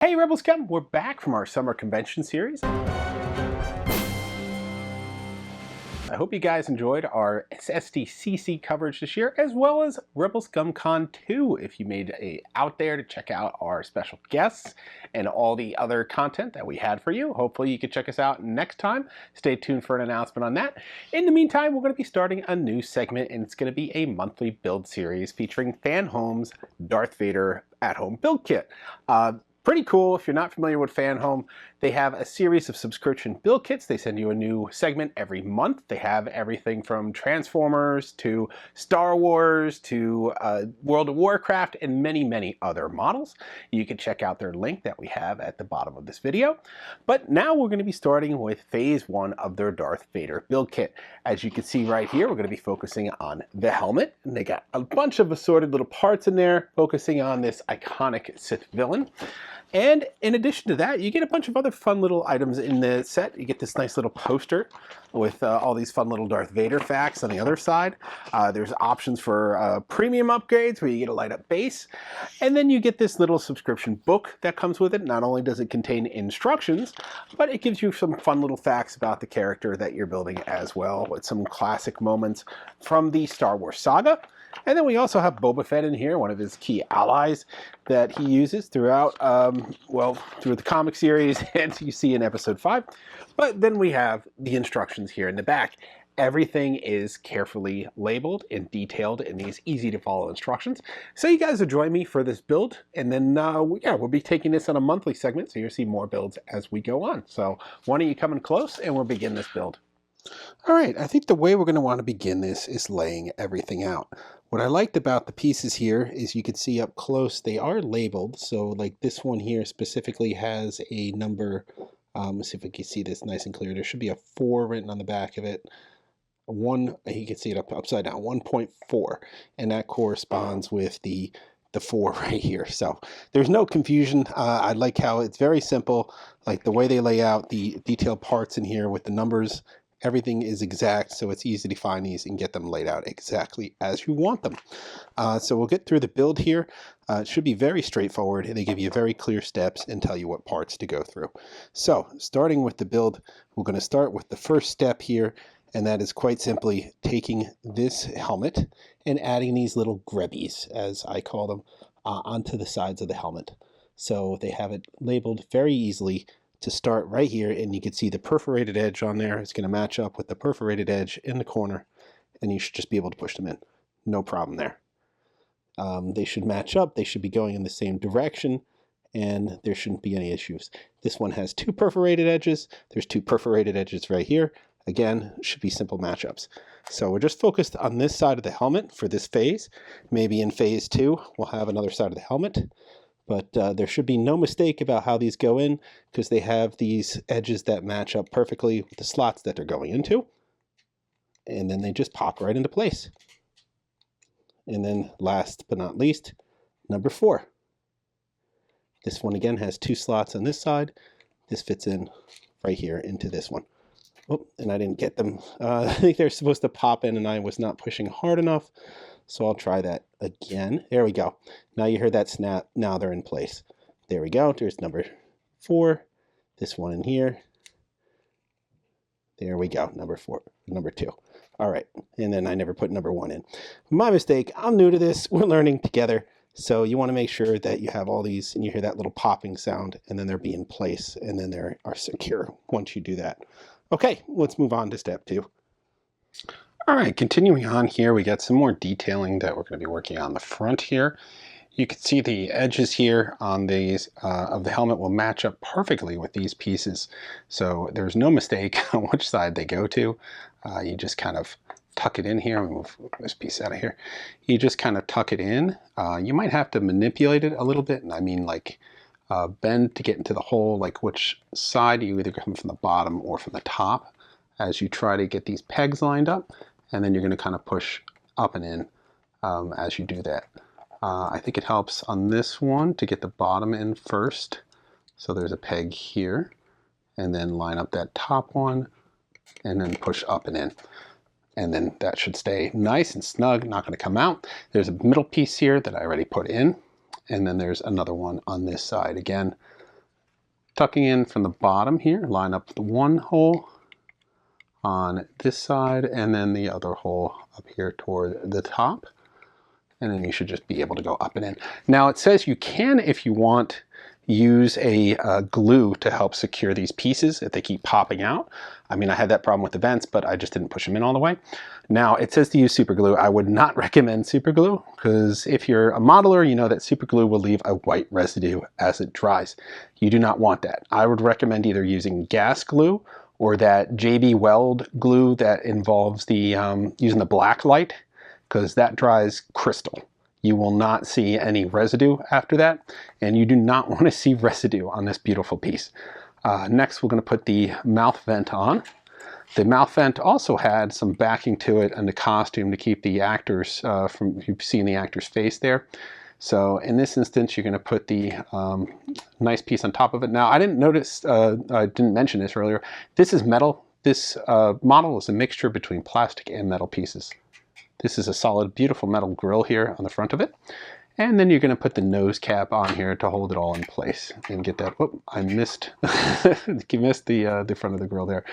Hey Rebel Scum, we're back from our summer convention series. I hope you guys enjoyed our SSDCC coverage this year, as well as Rebel Scum Con 2 if you made it out there to check out our special guests and all the other content that we had for you. Hopefully you can check us out next time. Stay tuned for an announcement on that. In the meantime, we're going to be starting a new segment, and it's going to be a monthly build series featuring Fanhome's Darth Vader at-home build kit. Pretty cool. If you're not familiar with Fanhome, they have a series of subscription build kits. They send you a new segment every month. They have everything from Transformers to Star Wars to World of Warcraft and many, many other models. You can check out their link that we have at the bottom of this video. But now we're going to be starting with phase 1 of their Darth Vader build kit. As you can see right here, we're going to be focusing on the helmet. And they got a bunch of assorted little parts in there, focusing on this iconic Sith villain. And in addition to that, you get a bunch of other fun little items in the set. You get this nice little poster with all these fun little Darth Vader facts on the other side. There's options for premium upgrades where you get a light up base. And then you get this little subscription book that comes with it. Not only does it contain instructions, but it gives you some fun little facts about the character that you're building as well, with some classic moments from the Star Wars saga. And then we also have Boba Fett in here, one of his key allies that he uses throughout, through the comic series, and you see in episode 5. But then we have the instructions here in the back. Everything is carefully labeled and detailed in these easy to follow instructions. So you guys will join me for this build, and then we'll be taking this on a monthly segment, so you'll see more builds as we go on. So why don't you come in close and we'll begin this build. All right, I think the way we're going to want to begin this is laying everything out. What I liked about the pieces here is you can see up close they are labeled. So like this one here specifically has a number. Let's see if we can see this nice and clear. There should be a 4 written on the back of it. You can see it upside down, 1.4, and that corresponds with the 4 right here. So there's no confusion. I like how it's very simple, like the way they lay out the detailed parts in here with the numbers. Everything is exact, so it's easy to find these and get them laid out exactly as you want them. So we'll get through the build here. It should be very straightforward. They give you very clear steps and tell you what parts to go through. So starting with the build, we're going to start with the first step here, and that is quite simply taking this helmet and adding these little grebbies, as I call them, onto the sides of the helmet. So they have it labeled very easily to start right here, and you can see the perforated edge on there. It's going to match up with the perforated edge in the corner, and you should just be able to push them in. No problem there. They should match up. They should be going in the same direction, and there shouldn't be any issues. This one has 2 perforated edges. There's 2 perforated edges right here. Again, should be simple matchups. So we're just focused on this side of the helmet for this phase. Maybe in phase 2, we'll have another side of the helmet. But there should be no mistake about how these go in, because they have these edges that match up perfectly with the slots that they're going into. And then they just pop right into place. And then last but not least, number 4. This one again has 2 slots on this side. This fits in right here into this one. Oh, and I didn't get them. I think they're supposed to pop in, and I was not pushing hard enough. So I'll try that again. There we go. Now you heard that snap. Now they're in place. There we go. There's number 4. This one in here. There we go. Number 2. All right. And then I never put number 1 in. My mistake. I'm new to this. We're learning together. So you want to make sure that you have all these and you hear that little popping sound, and then they'll be in place, and then they are secure once you do that. Okay, let's move on to step 2. All right, continuing on here, we got some more detailing that we're going to be working on the front here. You can see the edges here on these of the helmet will match up perfectly with these pieces. So there's no mistake on which side they go to. You just kind of tuck it in here. I'm going to move this piece out of here. You just kind of tuck it in. You might have to manipulate it a little bit, and I mean like bend to get into the hole, like which side you either come from the bottom or from the top as you try to get these pegs lined up. And then you're going to kind of push up and in as you do that. I think it helps on this one to get the bottom in first. So there's a peg here, and then line up that top one, and then push up and in. And then that should stay nice and snug, not going to come out. There's a middle piece here that I already put in, and then there's another one on this side again. tucking in from the bottom here, line up the one hole on this side and then the other hole up here toward the top. And then you should just be able to go up and in. Now it says you can, if you want, use a glue to help secure these pieces if they keep popping out. I mean, I had that problem with the vents, but I just didn't push them in all the way. Now it says to use super glue. I would not recommend super glue because if you're a modeler, you know that super glue will leave a white residue as it dries. You do not want that. I would recommend either using gas glue or that JB Weld glue that involves the using the black light, because that dries crystal. You will not see any residue after that, and you do not want to see residue on this beautiful piece. Next, we're going to put the mouth vent on. The mouth vent also had some backing to it and the costume to keep the actors from, you've seen the actor's face there. So in this instance, you're going to put the nice piece on top of it. Now, I didn't notice, I didn't mention this earlier. This is metal. This model is a mixture between plastic and metal pieces. This is a solid, beautiful metal grill here on the front of it. And then you're going to put the nose cap on here to hold it all in place and get that. Whoop, I missed, you missed the front of the grill there.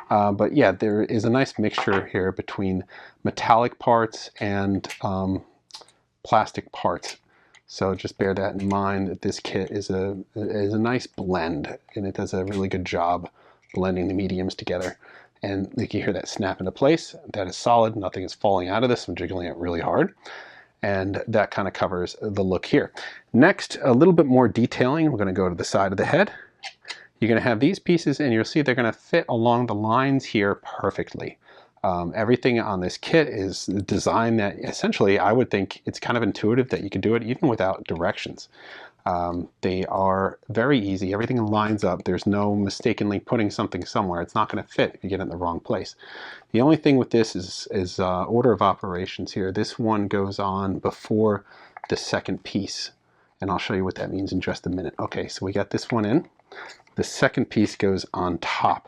But yeah, there is a nice mixture here between metallic parts and plastic parts. So just bear that in mind, that this kit is a nice blend, and it does a really good job blending the mediums together. And you can hear that snap into place. That is solid. Nothing is falling out of this. I'm jiggling it really hard. And that kind of covers the look here. Next, a little bit more detailing. We're going to go to the side of the head. You're going to have these pieces, and you'll see they're going to fit along the lines here perfectly. Everything on this kit is designed that essentially I would think it's kind of intuitive that you can do it even without directions. They are very easy. Everything lines up. There's no mistakenly putting something somewhere. It's not going to fit if you get it in the wrong place. The only thing with this is order of operations here. This one goes on before the second piece, and I'll show you what that means in just a minute. Okay, so we got this one in. The second piece goes on top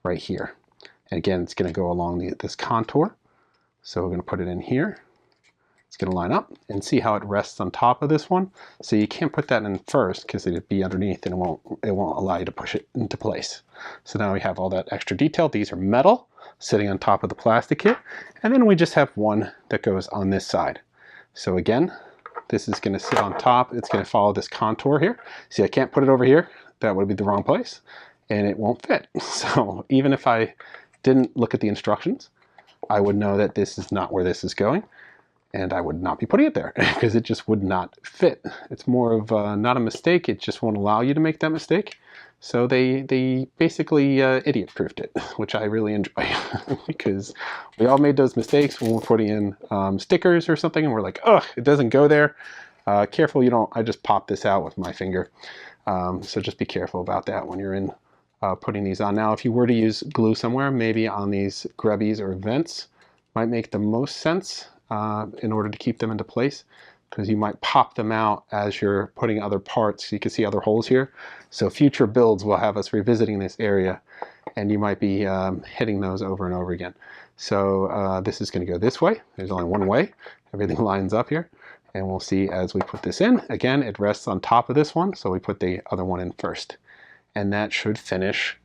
right here. And again, it's going to go along this contour. So we're going to put it in here. It's going to line up and see how it rests on top of this one. So you can't put that in first because it'd be underneath and it won't allow you to push it into place. So now we have all that extra detail. These are metal sitting on top of the plastic kit. And then we just have one that goes on this side. So again, this is going to sit on top. It's going to follow this contour here. See, I can't put it over here. That would be the wrong place and it won't fit. So even if I didn't look at the instructions, I would know that this is not where this is going. And I would not be putting it there because it just would not fit. It's more of not a mistake. It just won't allow you to make that mistake. So they basically idiot-proofed it, which I really enjoy because we all made those mistakes when we're putting in stickers or something and we're like, ugh, it doesn't go there. Careful you don't, I just popped this out with my finger. So just be careful about that when you're in putting these on. Now, if you were to use glue somewhere, maybe on these grubbies or vents, might make the most sense. In order to keep them into place, because you might pop them out as you're putting other parts. You can see other holes here. So future builds will have us revisiting this area, and you might be hitting those over and over again. So this is going to go this way. There's only one way. Everything lines up here, and we'll see as we put this in. Again, it rests on top of this one, so we put the other one in first. And that should finish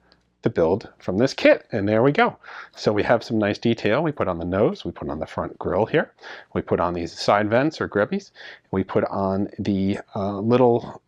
the build from this kit, and there we go. So we have some nice detail. We put on the nose, we put on the front grille here, we put on these side vents or grubbies, we put on the little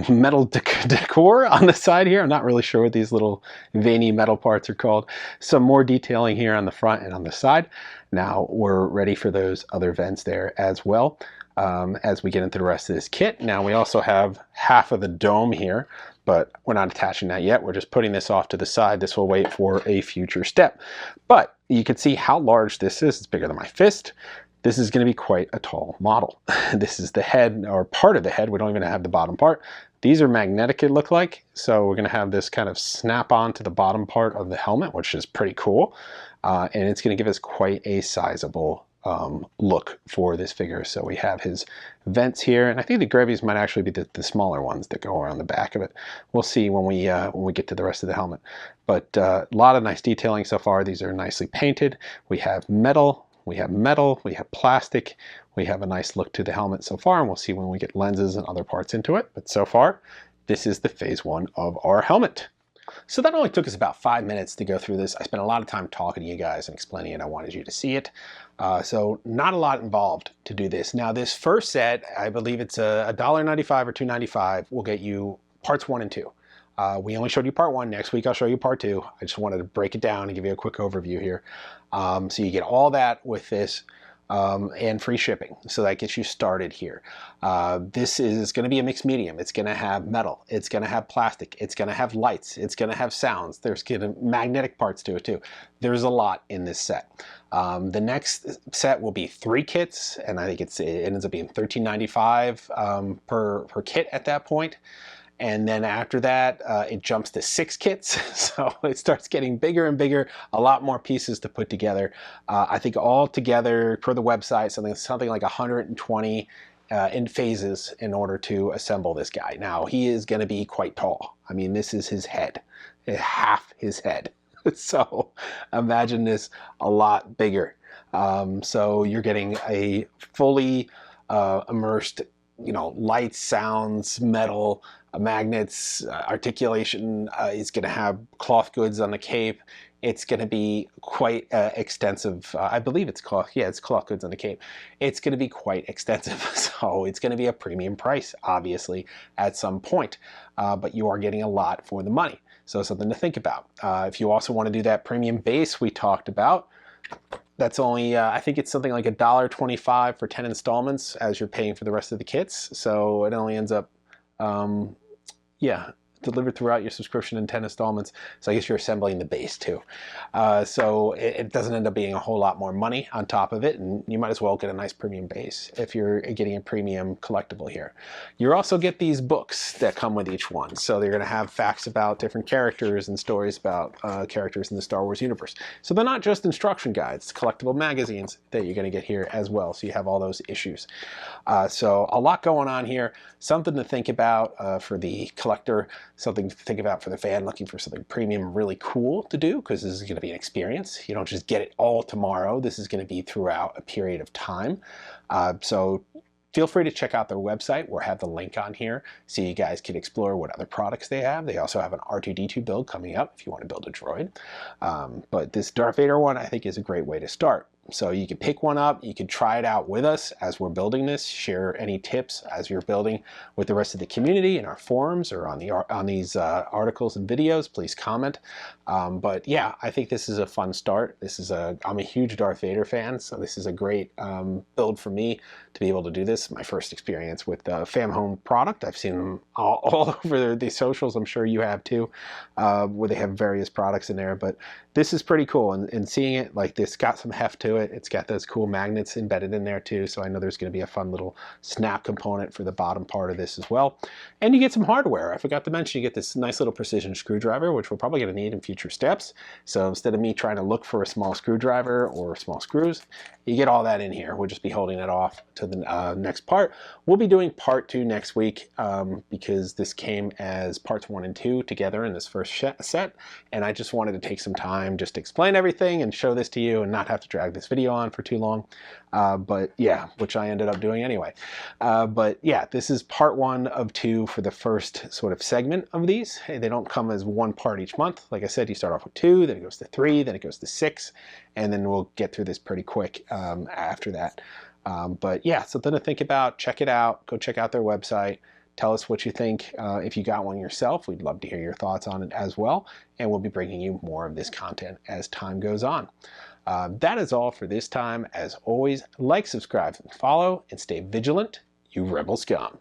metal decor on the side here. I'm not really sure what these little veiny metal parts are called. Some more detailing here on the front and on the side. Now we're ready for those other vents there as well. As we get into the rest of this kit. Now we also have half of the dome here, but we're not attaching that yet. We're just putting this off to the side. This will wait for a future step. But you can see how large this is. It's bigger than my fist. This is going to be quite a tall model. This is the head, or part of the head. We don't even have the bottom part. These are magnetic, it looked like. So we're going to have this kind of snap on to the bottom part of the helmet, which is pretty cool. And it's going to give us quite a sizable look for this figure. So we have his vents here, and I think the grubbies might actually be the smaller ones that go around the back of it. We'll see when we get to the rest of the helmet. But a lot of nice detailing so far. These are nicely painted. We have metal, we have plastic, we have a nice look to the helmet so far, and we'll see when we get lenses and other parts into it. But so far, this is the phase 1 of our helmet. So that only took us about 5 minutes to go through this. I spent a lot of time talking to you guys and explaining it. I wanted you to see it. So not a lot involved to do this. Now this first set, I believe it's $1.95 or $2.95, will get you parts 1 and 2. We only showed you part 1. Next week I'll show you part 2. I just wanted to break it down and give you a quick overview here. So you get all that with this. And free shipping. So that gets you started here. This is going to be a mixed medium. It's going to have metal. It's going to have plastic. It's going to have lights. It's going to have sounds. There's going to magnetic parts to it too. There's a lot in this set. The next set will be 3 kits, and I think it ends up being $13.95 per kit at that point. And then after that, it jumps to 6 kits. So it starts getting bigger and bigger, a lot more pieces to put together. I think all together, per the website, something like 120 in phases in order to assemble this guy. Now, he is going to be quite tall. I mean, this is his head, half his head. So imagine this a lot bigger. So you're getting a fully immersed, lights, sounds, metal, magnets, articulation. Is going to have cloth goods on the cape. It's going to be quite extensive. I believe it's cloth. Yeah, it's cloth goods on the cape. It's going to be quite extensive. So it's going to be a premium price, obviously, at some point. But you are getting a lot for the money. So something to think about. If you also want to do that premium base we talked about, that's only, I think it's something like $1.25 for 10 installments as you're paying for the rest of the kits. So it only ends up, delivered throughout your subscription in 10 installments. So I guess you're assembling the base too. So it doesn't end up being a whole lot more money on top of it, and you might as well get a nice premium base if you're getting a premium collectible here. You also get these books that come with each one. So they're going to have facts about different characters and stories about characters in the Star Wars universe. So they're not just instruction guides, collectible magazines that you're going to get here as well. So you have all those issues. So a lot going on here. Something to think about for the collector, something to think about for the fan looking for something premium, really cool to do, because this is going to be an experience. You don't just get it all tomorrow. This is going to be throughout a period of time. So feel free to check out their website. We'll have the link on here so you guys can explore what other products they have. They also have an R2-D2 build coming up if you want to build a droid. But this Darth Vader one, I think, is a great way to start. So you can pick one up, you can try it out with us as we're building this, share any tips as you're building with the rest of the community in our forums or on these articles and videos. Please comment. But yeah, I think this is a fun start. I'm a huge Darth Vader fan, so this is a great build for me to be able to do this. My first experience with the Fanhome product. I've seen them all over the socials. I'm sure you have too, where they have various products in there. But this is pretty cool, and seeing it like this, got some heft to it. It's got those cool magnets embedded in there too, so I know there's going to be a fun little snap component for the bottom part of this as well. And you get some hardware. I forgot to mention, you get this nice little precision screwdriver, which we're probably going to need in future steps. So instead of me trying to look for a small screwdriver or small screws, you get all that in here. We'll just be holding it off to the next part. We'll be doing part 2 next week because this came as parts 1 and 2 together in this first set, and I just wanted to take some time just to explain everything and show this to you and not have to drag this video on for too long. But yeah, which I ended up doing anyway. But yeah, this is part 1 of 2 for the first sort of segment of these. They don't come as one part each month. Like I said, you start off with 2, then it goes to 3, then it goes to 6, and then we'll get through this pretty quick after that. But yeah, something to think about. Check it out. Go check out their website. Tell us what you think. If you got one yourself, we'd love to hear your thoughts on it as well. And we'll be bringing you more of this content as time goes on. That is all for this time. As always, like, subscribe, and follow, and stay vigilant, you Rebel Scum.